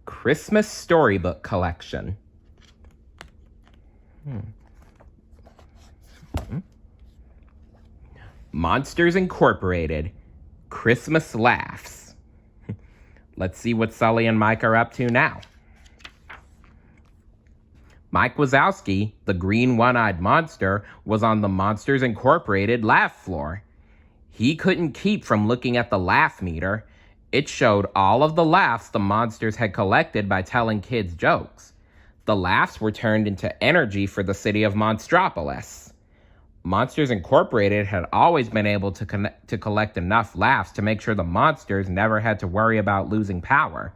Christmas Storybook Collection. Monsters Incorporated, Christmas Laughs. Let's see what Sully and Mike are up to now. Mike Wazowski, the green one-eyed monster, was on the Monsters Incorporated laugh floor. He couldn't keep from looking at the laugh meter. It showed all of the laughs the monsters had collected by telling kids jokes. The laughs were turned into energy for the city of Monstropolis. Monsters Incorporated had always been able to collect enough laughs to make sure the monsters never had to worry about losing power.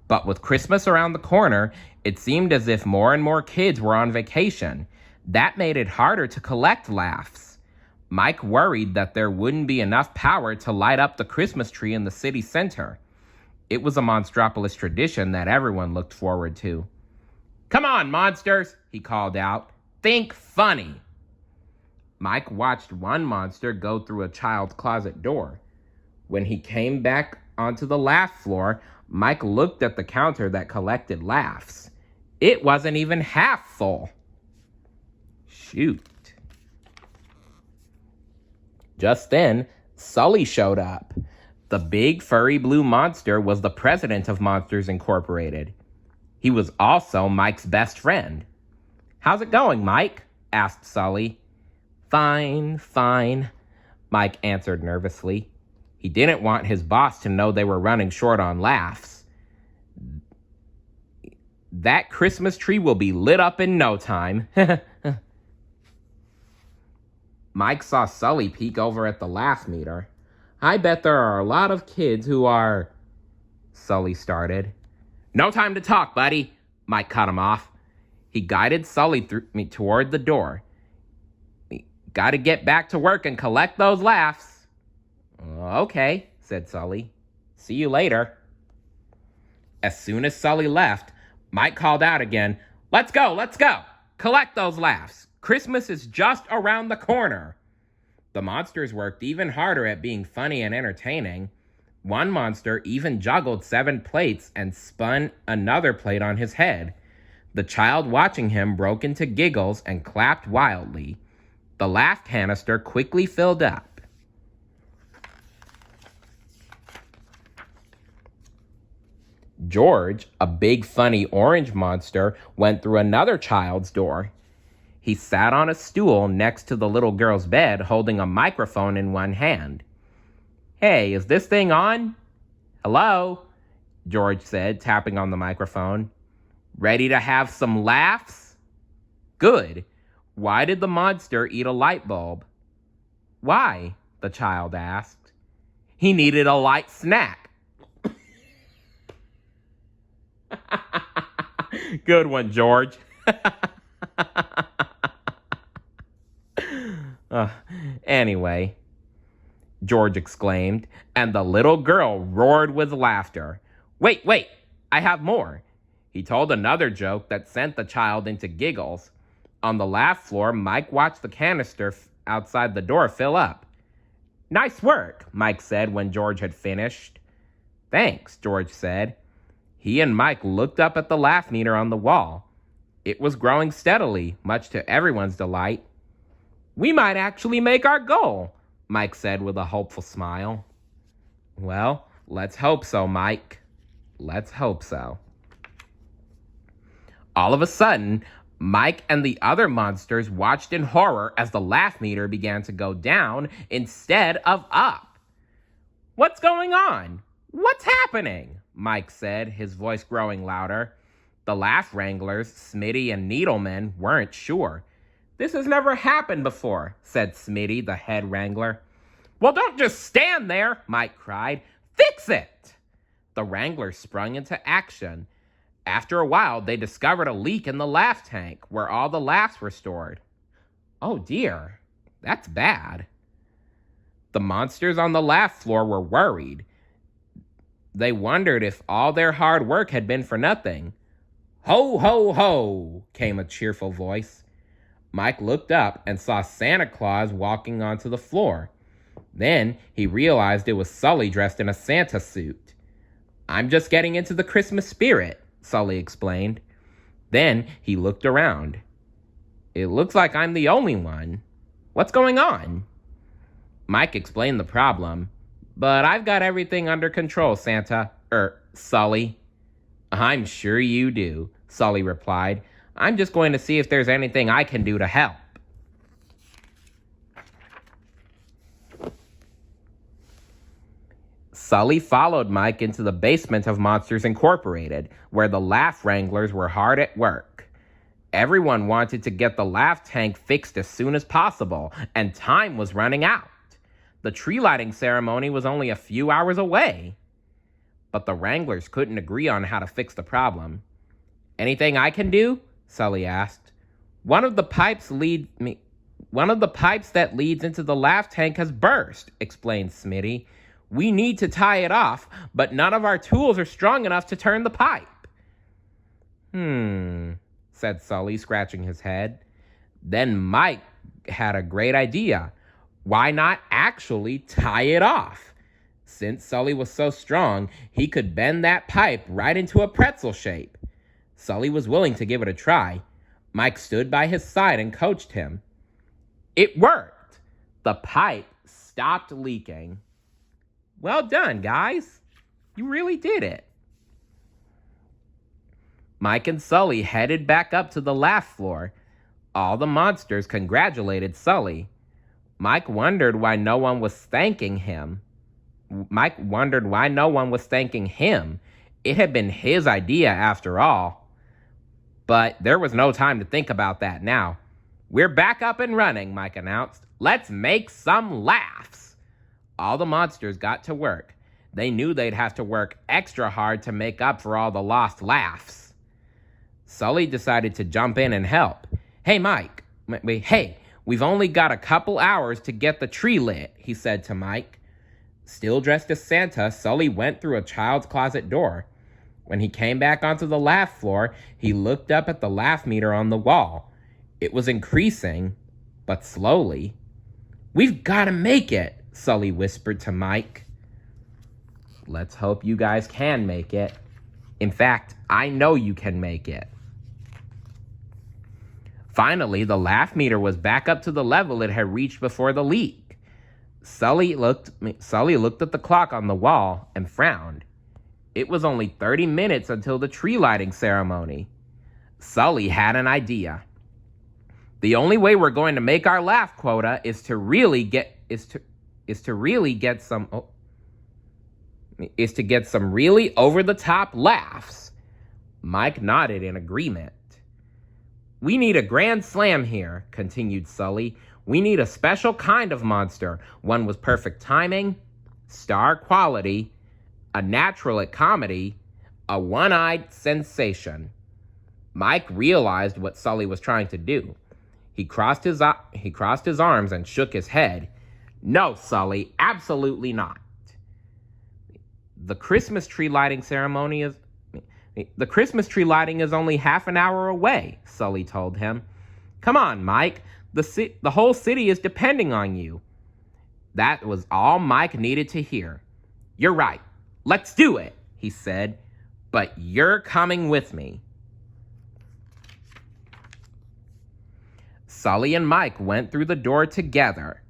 But with Christmas around the corner, it seemed as if more and more kids were on vacation. That made it harder to collect laughs. Mike worried that there wouldn't be enough power to light up the Christmas tree in the city center. It was a Monstropolis tradition that everyone looked forward to. "Come on, monsters," he called out. "Think funny." Mike watched one monster go through a child's closet door. When he came back onto the laugh floor, Mike looked at the counter that collected laughs. It wasn't even half full. Shoot. Just then, Sully showed up. The big furry blue monster was the president of Monsters Incorporated. He was also Mike's best friend. "How's it going, Mike?" asked Sully. Fine, Mike answered nervously. He didn't want his boss to know they were running short on laughs. "That Christmas tree will be lit up in no time." Mike saw Sully peek over at the laugh meter. "I bet there are a lot of kids who are..." Sully started. "No time to talk, buddy," Mike cut him off. He guided Sully toward the door. "Gotta get back to work and collect those laughs." "Okay," said Sully. "See you later." As soon as Sully left, Mike called out again, Let's go! Collect those laughs. Christmas is just around the corner." The monsters worked even harder at being funny and entertaining. One monster even juggled 7 plates and spun another plate on his head. The child watching him broke into giggles and clapped wildly. The laugh canister quickly filled up. George, a big funny orange monster, went through another child's door. He sat on a stool next to the little girl's bed, holding a microphone in one hand. "Hey, is this thing on?" "Hello," George said, tapping on the microphone. "Ready to have some laughs?" "Good. Why did the monster eat a light bulb?" "Why?" the child asked. "He needed a light snack." Good one, George. Anyway, George exclaimed, and the little girl roared with laughter. Wait, I have more." He told another joke that sent the child into giggles. On the laugh floor, Mike watched the canister outside the door fill up. "Nice work," Mike said when George had finished. "Thanks," George said. He and Mike looked up at the laugh meter on the wall. It was growing steadily, much to everyone's delight. "We might actually make our goal," Mike said with a hopeful smile. "Well, let's hope so, Mike. Let's hope so." All of a sudden, Mike and the other monsters watched in horror as the laugh meter began to go down instead of up. "What's going on? What's happening?" Mike said, his voice growing louder. The laugh wranglers, Smitty and Needleman, weren't sure. "This has never happened before," said Smitty, the head wrangler. "Well, don't just stand there," Mike cried. "Fix it!" The wranglers sprung into action. After a while, they discovered a leak in the laugh tank where all the laughs were stored. "Oh dear, that's bad." The monsters on the laugh floor were worried. They wondered if all their hard work had been for nothing. "Ho, ho, ho," came a cheerful voice. Mike looked up and saw Santa Claus walking onto the floor. Then he realized it was Sully dressed in a Santa suit. I'm just getting into the Christmas spirit, Sully explained. Then he looked around. It looks like I'm the only one. What's going on? Mike explained the problem. But I've got everything under control, Sully. I'm sure you do, Sully replied. I'm just going to see if there's anything I can do to help. Sully followed Mike into the basement of Monsters Incorporated, where the laugh wranglers were hard at work. Everyone wanted to get the laugh tank fixed as soon as possible, and time was running out. The tree lighting ceremony was only a few hours away. But the wranglers couldn't agree on how to fix the problem. Anything I can do? Sully asked. One of the pipes that leads into the laugh tank has burst, explained Smitty. We need to tie it off, but none of our tools are strong enough to turn the pipe. Said Sully, scratching his head. Then Mike had a great idea. Why not actually tie it off? Since Sully was so strong, he could bend that pipe right into a pretzel shape. Sully was willing to give it a try. Mike stood by his side and coached him. It worked. The pipe stopped leaking. Well done, guys. You really did it. Mike and Sully headed back up to the laugh floor. All the monsters congratulated Sully. Mike wondered why no one was thanking him. It had been his idea after all. But there was no time to think about that now. We're back up and running, Mike announced. Let's make some laughs. All the monsters got to work. They knew they'd have to work extra hard to make up for all the lost laughs. Sully decided to jump in and help. Hey, Mike. Hey, we've only got a couple hours to get the tree lit, he said to Mike. Still dressed as Santa, Sully went through a child's closet door. When he came back onto the laugh floor, he looked up at the laugh meter on the wall. It was increasing, but slowly. We've got to make it, Sully whispered to Mike. Let's hope you guys can make it. In fact, I know you can make it. Finally, the laugh meter was back up to the level it had reached before the leak. Sully looked at the clock on the wall and frowned. It was only 30 minutes until the tree lighting ceremony. Sully had an idea. The only way we're going to make our laugh quota is to get some really over-the-top laughs. Mike nodded in agreement. We need a grand slam here, continued Sully. We need a special kind of monster, one with perfect timing, star quality, a natural at comedy, a one-eyed sensation. Mike realized what Sully was trying to do. He crossed his arms and shook his head. No, Sully, absolutely not. The Christmas tree lighting is only half an hour away, Sully told him. Come on, Mike. The whole city is depending on you. That was all Mike needed to hear. You're right. Let's do it, he said. But you're coming with me. Sully and Mike went through a door together.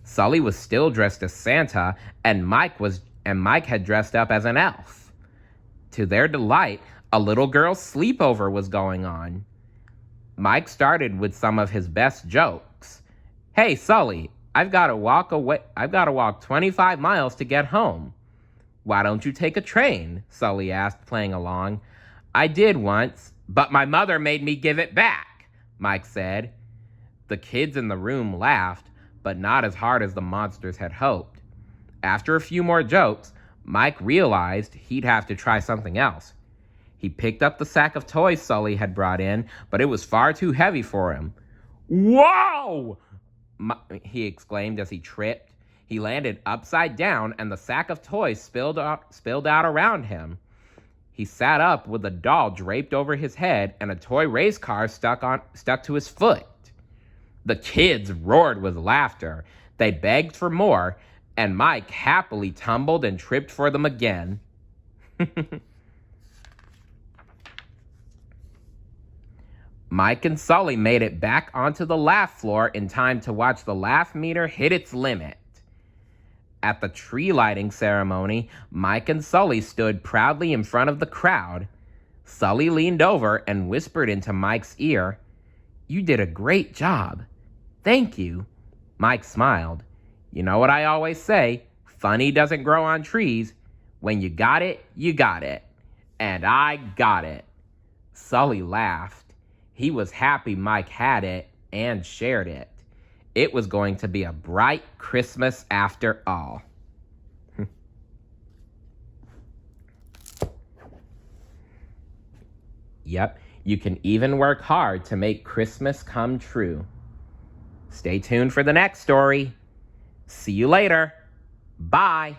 Sully was still dressed as Santa, and Mike had dressed up as an elf. To their delight, a little girl's sleepover was going on. Mike started with some of his best jokes. Hey, Sully, I've got to walk 25 miles to get home. Why don't you take a train? Sully asked, playing along. I did once, but my mother made me give it back, Mike said. The kids in the room laughed, but not as hard as the monsters had hoped. After a few more jokes, Mike realized he'd have to try something else. He picked up the sack of toys Sully had brought in, but it was far too heavy for him. Whoa! He exclaimed as he tripped. He landed upside down, and the sack of toys spilled out around him. He sat up with a doll draped over his head and a toy race car stuck to his foot. The kids roared with laughter. They begged for more, and Mike happily tumbled and tripped for them again. Mike and Sully made it back onto the laugh floor in time to watch the laugh meter hit its limit. At the tree lighting ceremony, Mike and Sully stood proudly in front of the crowd. Sully leaned over and whispered into Mike's ear, "You did a great job. Thank you." Mike smiled. "You know what I always say, funny doesn't grow on trees. When you got it, you got it. And I got it." Sully laughed. He was happy Mike had it and shared it. It was going to be a bright Christmas after all. Yep, you can even work hard to make Christmas come true. Stay tuned for the next story. See you later. Bye.